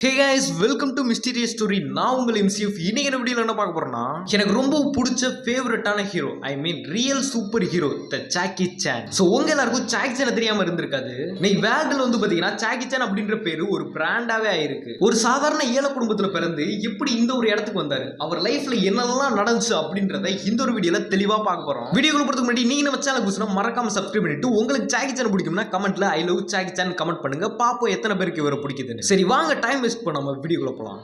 Hey guys, welcome to Mysterious Story. நான் உங்கள் MCF. இன்னைக்கு என்ன வீடியோல என்ன பார்க்க போறோம்னா, எனக்கு ரொம்ப பிடிச்ச ஃபேவரட்டான ஹீரோ, ரியல் சூப்பர் ஹீரோ த ஜாக்கி சான். சோ உங்க எல்லாருக்கும் ஜாக்கி சான் தெரியாம இருந்திருக்காது. இன்னைக்கு வேர்ல்ட்ல வந்து பாத்தீங்கன்னா ஜாக்கி சான் அப்படின்ற பேரு ஒரு பிராண்டாவே ஆயிருக்கு. ஒரு சாதாரண ஏழை குடும்பத்துல பிறந்து எப்படி இந்த ஒரு இடத்துக்கு வந்தாரு, அவர் லைஃப்ல என்னெல்லாம் நடந்துச்சு அப்படின்றத இந்த ஒரு வீடியோல தெளிவா பார்க்க போறோம். வீடியோக்குள்ள போறதுக்கு முன்னாடி நீங்க நம்ம சேனலுக்கு புதுசுனா மறக்காம சப்ஸ்கிரைப் பண்ணிட்டு உங்களுக்கு ஜாக்கி சான் பிடிக்கும்னா கமெண்ட்ல I love Jackie Chan comment பண்ணுங்க. பாப்போம் எத்தனை பேருக்கு இவரை பிடிக்குதுன்னு. சரி வாங்க டைம் வேஸ்ட் பண்ணாம வீடியோக்குள்ள போலாம்.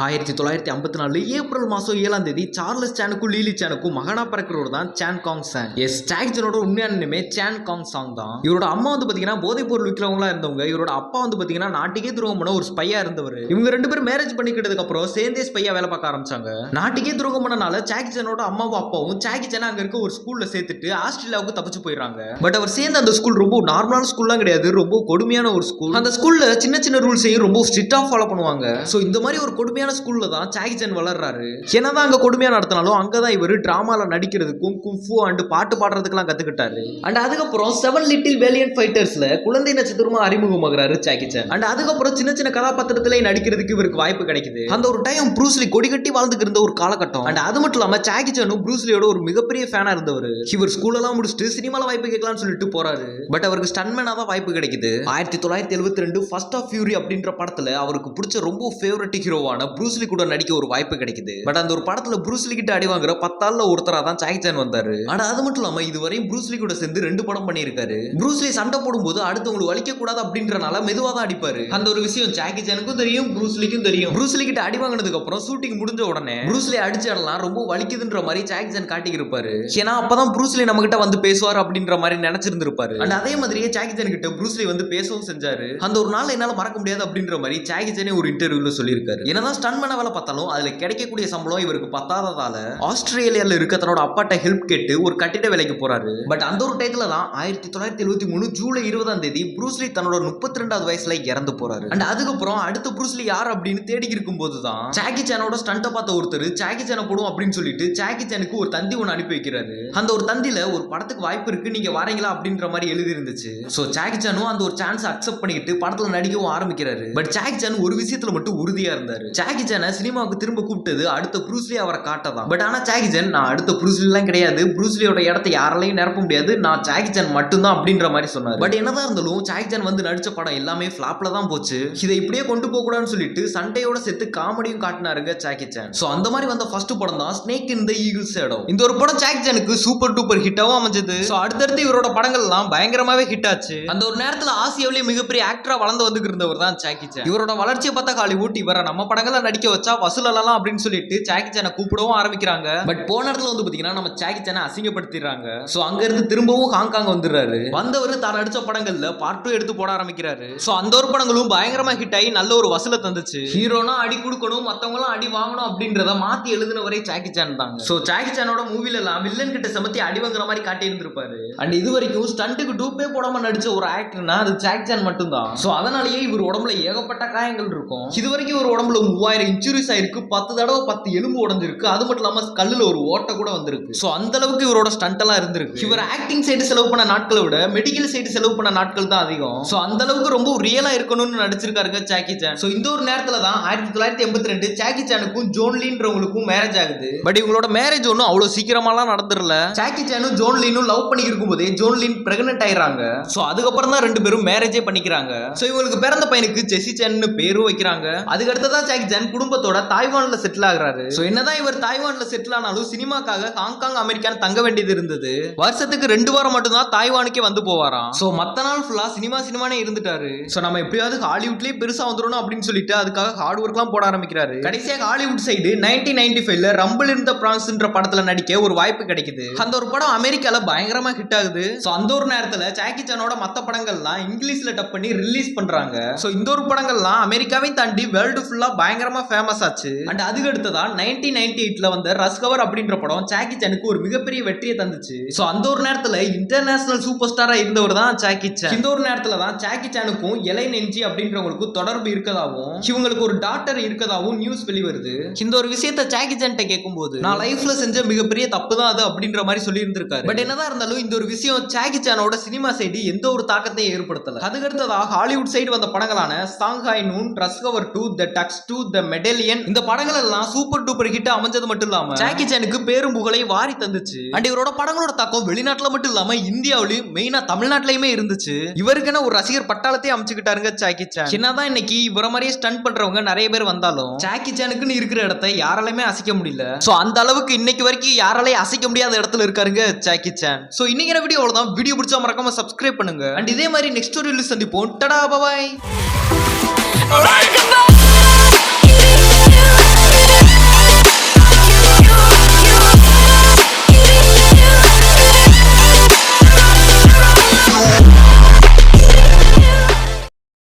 1954 ஏப்ரல் மாசம் 7ஆம் தேதி சார்லஸ் சானுக்கும் லீலி சானுக்கும் மகனா பிறக்கிறவர் தான் சான் காங் சாங். ஜாக்கி சானோட உண்மையான நேமே சான் காங் சாங் தான். இவரோட அம்மா வந்து பாத்தீங்கன்னா போதைப் பொருள் விற்கிறவங்களா இருந்தவங்க. இவரோட அப்பா வந்து பாத்தீங்கன்னா நாட்டுக்கே துரோகம் பண்ண ஒரு ஸ்பையா இருந்தவர். இவங்க ரெண்டு பேரும் மேரேஜ் பண்ணிக்கிட்டதுக்கு அப்புறம் சேர்ந்தே ஸ்பையா வேலை பார்க்க ஆரம்பிச்சாங்க. நாட்டுக்கே துரோகம் பண்ணனால ஜாக்கி சானோட அம்மாவும் அப்பாவும் ஜாக்கி சானை அங்க இருக்க ஒரு ஸ்கூல்ல சேர்த்துட்டு ஆஸ்திரேலியாவுக்கு தப்பிச்சு போயிடுறாங்க. பட் அவர் சேர்ந்த அந்த ஸ்கூல் ரொம்ப நார்மலான ஸ்கூல்லாம் கிடையாது, ரொம்ப கொடுமையான ஒரு ஸ்கூல். அந்த ஸ்கூல்ல சின்ன சின்ன ரூல்ஸையும் ரொம்ப ஸ்ட்ரிக்டா ஃபாலோ பண்ணுவாங்க. சோ இந்த மாதிரி ஒரு கொடுமையான ஸ்கூல்ல தான் ஜாக்கி சான் வளர்றாரு. என்னதான் அங்க கொடுமையா நடத்தினாலும் அங்கதான் இவர் டிராமால நடிக்கிறதுக்கும் குங்ஃபு அண்ட் பாட்டு பாடுறதுக்கெல்லாம் கத்துக்கிட்டாரு. அண்ட் அதுக்கப்புறம் 7 லிட்டில் வேலியன்ட் ஃபைட்டர்ஸ்ல குழந்தை நட்சத்திரமா அறிமுகமாகிறாரு ஜாக்கி சான். அண்ட் அதுக்கப்புறம் சின்ன சின்ன கதாபாத்திரத்திலே நடிக்கிறதுக்கு இவருக்கு வாய்ப்பு கிடைக்குது. அந்த ஒரு டைம் ப்ரூஸ்லி கொடி கட்டி வாழ்ந்துட்டு இருந்த ஒரு காலகட்டம். அண்ட் அது மட்டும் இல்லாம ஜாக்கி சானும் ப்ரூஸ்லியோட ஒரு மிகப்பெரிய ஃபேனா இருந்தவர். இவர் ஸ்கூல் எல்லாம் முடிச்சுட்டு சினிமால வாய்ப்பு கேட்கலாம்னு சொல்லிட்டு போறாரு. பட் அவருக்கு ஸ்டன்மேனா தான் வாய்ப்பு கிடைக்குது. 1972 ஃபர்ஸ்ட் ஆஃப் ஃபியூரி அப்படின்ற படத்துல அவருக்கு பிடிச்ச ரொம்ப ஃபேவரட் ஹீரோவான ப்ரூஸ்லி கூட நடிக்க ஒரு வாய்ப்பு கிடைக்குது. பட் அந்த ஒரு படத்துல ப்ரூஸ்லி கிட்ட அடி வாங்குற 10 ஆள்ல ஒருத்தரா தான் ஜாக்கி சான் வந்தாரு. ஆனா அது மட்டும் இல்லாம இதுவரையும் ப்ரூஸ்லி கூட சேர்ந்து 2 படம் பண்ணியிருக்காரு. ப்ரூஸ்லி சண்டை போடும்போது அடுத்தவங்களுக்கு வலிக்க கூடாது அப்படின்றனால மெதுவா தான் அடிப்பாரு. அந்த ஒரு விஷயம் ஜாக்கி சானுக்கும் தெரியும், ப்ரூஸ்லிக்கும் தெரியும். ப்ரூஸ்லி கிட்ட அடி வாங்கினதுக்கு அப்புறம் ஷூட்டிங் முடிஞ்ச உடனே ப்ரூஸ்லி அடிச்சாடலாம் ரொம்ப வலிக்குதுன்ற மாதிரி ஜாக்கி சான் காட்டியிருப்பாரு. ஏன்னா அப்பதான் ப்ரூஸ்லி நம்ம கிட்ட வந்து பேசுவார் அப்படின்ற மாதிரி நினைச்சிருந்திருப்பாரு. அண்ட் அதே மாதிரியே ஜாக்கி சான் கிட்ட ப்ரூஸ்லி வந்து பேசவும் செஞ்சாரு. அந்த ஒரு நாள் என்னால மறக்க முடியாது அப்படின்ற மாதிரி ஜாக்கி சானே ஒரு இன்டர்வியூல சொல்லியிருக்காரு. என்னதான் ஸ்டன்மேனா வேலை பார்த்தாலும் அதுல கிடைக்கக்கூடிய சம்பளம் இவருக்கு பத்தாததால ஆஸ்திரேலியால இருக்க தன்னோட அப்பாட்ட ஹெல்ப் கேட்டு ஒரு கட்டிட வேலைக்கு போறாரு. பட் அந்த ஒரு டைத்துல தான் 1973 ஜூலை 20ஆம் தேதி ப்ரூஸ்லி தன்னோட 32வது வயசுல இறந்து போறாரு. அண்ட் அதுக்கப்புறம் அடுத்த ப்ரூஸ்லி யார் அப்படின்னு தேடி இருக்கும் போதுதான் ஜாக்கி சானோட ஸ்டண்ட பார்த்த ஒருத்தர் ஜாக்கி சானை போடும் அப்படின்னு சொல்லிட்டு ஜாக்கி சானுக்கு ஒரு தந்தி ஒன்று அனுப்பி வைக்கிறாரு. அந்த ஒரு தந்தில ஒரு படத்துக்கு வாய்ப்பு இருக்கு, நீங்க வரீங்களா அப்படின்ற மாதிரி எழுதி இருந்துச்சு. சோ ஜாக்கி சானும் அந்த ஒரு சான்ஸ் அக்செப்ட் பண்ணிட்டு படத்துல நடிக்கவும் ஆரம்பிக்கிறாரு. பட் ஜாக்கி சான் ஒரு விஷயத்துல மட்டும் உறுதியா இருந்தாரு. ஜாக்கி சானை சினிமாவுக்கு திரும்ப கூப்பிட்டது அடுத்த ப்ரூஸ்லி அவரை காட்டதான். பட் ஆனா ஜாக்கி சான் நான் அடுத்த ப்ரூஸ்லி எல்லாம் கிடையாது, ப்ரூஸ்லியோட இடத்தை யாராலையும் நிரப்ப முடியாது, நான் ஜாக்கி சான் மட்டும்தான் அப்படின்ற மாதிரி சொன்னாரு. பட் என்னதான் இருந்தாலும் ஜாக்கி சான் வந்து நடிச்ச படம் எல்லாமே ஃபிளாப்ல தான் போச்சு. இதை இப்படியே கொண்டு போக கூடாதுன்னு சொல்லிட்டு சண்டையோட சேர்த்து காமெடியும் காட்டினாருங்க ஜாக்கி சான். சோ அந்த மாதிரி வந்த ஃபர்ஸ்ட் படம் தான் ஸ்னேக் இன் தி ஈகிள் ஷேடோ. இந்த ஒரு படம் ஜாக்கி சானுக்கு சூப்பர் டூப்பர் ஹிட்டாவும் அமைஞ்சது. சோ அடுத்தடுத்து இவரோட படங்கள் எல்லாம் பயங்கரமாவே ஹிட் ஆச்சு. அந்த ஒரு நேரத்துல ஆசியாவிலேயே மிகப்பெரிய ஆக்டரா வளர்ந்து வந்து இருந்தவர் தான் ஜாக்கி சான். இவரோட வளர்ச்சியை பார்த்தா ஹாலிவுட் இவரை நம்ம படங்களை நடிக்க வச்சா வசூலலாம் அப்படின்னு சொல்லிட்டு ஜாக்கி சானை கூப்பிடவும் ஆரம்பிக்கிறாங்க. பட் போன இடத்துல வந்து பாத்தீங்கன்னா நம்ம ஜாக்கி சானை அசிங்கப்படுத்திடுறாங்க. சோ அங்க இருந்து திரும்பவும் ஹாங்காங் வந்துடுறாரு. வந்தவர் தான் நடிச்ச படங்கள்ல பார்ட் 2 எடுத்து போட ஆரம்பிக்கிறாரு. சோ அந்த ஒரு படங்களும் பயங்கரமா ஹிட் ஆகி நல்ல ஒரு வசூலை தந்துச்சு. ஹீரோனா அடி கொடுக்கணும், மத்தவங்க எல்லாம் அடி வாங்கணும் அப்படின்றத மாத்தி எழுதினவரே ஜாக்கி சான் தாங்க. சோ ஜாக்கி சானோட மூவில எல்லாம் வில்லன் கிட்ட சமத்தி அடி வாங்குற மாதிரி காட்டி இருந்திருப்பாரு. அண்ட் இது வரைக்கும் ஸ்டண்ட்டுக்கு டூப்பே போடாம நடிச்ச ஒரு ஆக்டர்னா அது ஜாக்கி சான் மட்டும் தான். சோ அதனாலேயே இவர் உடம்புல ஏகப்பட்ட காயங்கள் இருக்கும். இது வரைக்கும் ஒரு உடம்புல 3000 இன்ஜுரிஸ் ஆயிருக்கு, 10 தடவை 10 எலும்பு உடைஞ்சிருக்கு. அது மட்டும் இல்லாம கல்லுல ஒரு ஓட்ட கூட வந்திருக்கு. சோ அந்த அளவுக்கு இவரோட ஸ்டண்ட் எல்லாம் இருந்திருக்கு. இவர் ஆக்டிங் சைடு செலவு பண்ண நாட்களை விட மெடிக்கல் சைடு செலவு பண்ண நாட்கள் தான் அதிகம். சோ அந்த அளவுக்கு ரொம்ப ரியலா இருக்கணும்னு நடிச்சிருக்காருங்க ஜாக்கி சான். சோ இந்த ஒரு நேரத்துல தான் 1982 ஜாக்கி சானுக்கும் ஜோன் லீன்றவங்களுக்கும் மேரேஜ் ஆகுது. பட் இவங்களோட மேரேஜ் ஒன்னும் அவ்வளவு சீக்கிரமாலாம் நடந்துடல. ஜாக்கி சானும் ஜோன் லீனும் லவ் பண்ணிட்டு இருக்கும்போதே ஜோன் லீன் பிரெக்னன்ட் ஆயிடுறாங்க. சோ அதுக்கப்புறம் தான் 2 பேரும் மேரேஜே பண்ணிக்கிறாங்க. சோ இவங்களுக்கு பிறந்த பையனுக்கு ஜெசி சான்னு பேரும் வைக்கிறாங்க. அதுக்கு அடுத்ததான் ஜாக்கி சான் குடும்பத்தோட தாய்வான்ல செட்டில் ஆகுறாரு. சோ என்னதான் இவர் தாய்வான்ல செட்டில் ஆனாலும் சினிமாக்காக ஹாங்காங் அமெரிக்கான்னு தங்க வேண்டியது இருந்தது. வருஷத்துக்கு 2 வாரம் மட்டும் தான் தாய்வானுக்கே வந்து போவாராம். சோ மத்த நாள் ஃபுல்லா சினிமானே இருந்துட்டாரு. சோ நம்ம எப்படியாவது ஹாலிவுட்லயே பெருசா வந்துடணும் அப்படின்னு சொல்லிட்டு அதுக்காக ஹார்ட் ஒர்க் எல்லாம் போட ஆரம்பிக்கிறாரு. கடைசியா ஹாலிவுட் சைடு 1995ல ரம்பிள் இன் தி பிரான்ஸ்ன்ற படத்துல நடிக்க ஒரு வாய்ப்பு கிடைக்குது. அந்த ஒரு படம் அமெரிக்கால பயங்கரமா ஹிட் ஆகுது. சோ அந்த ஒரு நேரத்துல ஜாக்கி சானோட மத்த படங்கள்லாம் இங்கிலீஷ்ல டப் பண்ணி ரிலீஸ் பண்றாங்க. சோ இந்த ஒரு படங்கள்லாம் அமெரிக்காவை தாண்டி வேர்ல்டு ஃபுல்லா பயங்கரமா பயங்கரமா ஃபேமஸ் ஆச்சு. அண்ட் அதுக்கு அடுத்ததா 1998ல வந்த ரஸ்கவர் அப்படின்ற படம் ஜாக்கி சானுக்கு ஒரு மிகப்பெரிய வெற்றியை தந்துச்சு. சோ அந்த ஒரு நேரத்துல இன்டர்நேஷனல் சூப்பர் ஸ்டாரா இருந்தவர் தான் ஜாக்கி சான். இந்த ஒரு நேரத்துல தான் ஜாக்கி சானுக்கும் எலைன் என்ஜி அப்படின்றவங்களுக்கும் தொடர்பு இருக்கதாவும் இவங்களுக்கு ஒரு டாக்டர் இருக்கதாவும் நியூஸ் வெளிவருது. இந்த ஒரு விஷயத்த ஜாக்கி சான்ட்ட கேட்கும்போது நான் லைஃப்ல செஞ்ச மிகப்பெரிய தப்பு தான் அது அப்படின்ற மாதிரி சொல்லி இருந்திருக்காரு. பட் என்னதான் இருந்தாலும் இந்த ஒரு விஷயம் ஜாக்கி சானோட சினிமா சைடு எந்த ஒரு தாக்கத்தையும் ஏற்படுத்தல. அதுக்கடுத்ததாக ஹாலிவுட் சைடு வந்த படங்களான சாங்ஹாய் நூன், ரஸ்கவர் 2, தி டக்ஸ் 2, தி மெடலியன் இந்த படங்கள் எல்லாம் சூப்பர் டூப்பர் ஹிட் அமைஞ்சது மட்டும் இல்லாம ஜாக்கி சானுக்கு பேரும் புகழை வாரி தந்துச்சு. அண்ட் இவரோட படங்களோட தாக்கம் வெளிநாட்டுல மட்டும் இல்லாம இந்தியாவிலும் மெயினா தமிழ்நாட்டிலயுமே இருந்துச்சு. இவருக்குன்னு ஒரு ரசிகர் பட்டாளத்தையே அமைச்சுக்கிட்டாருங்க ஜாக்கி சான். என்னதான் இன்னைக்கு இவர மாதிரியே ஸ்டண்ட் பண்றவங்க நிறைய பேர் வந்தாலும் ஜாக்கி சானுக்குன்னு இருக்கிற இடத்தை யாராலையுமே அசைக்க முடியல. சோ அந்த அளவுக்கு இன்னைக்கு வரைக்கும் யாராலையும் அசைக்க முடியாத இடத்துல இருக்காருங்க ஜாக்கி சான். சோ இன்னைக்கு வீடியோ அவ்வளவுதான். வீடியோ பிடிச்சா மறக்காம சப்ஸ்கிரைப் பண்ணுங்க. அண்ட் இதே மாதிரி நெக்ஸ்ட் வீடியோல சந்திப்போம். டடா, பை.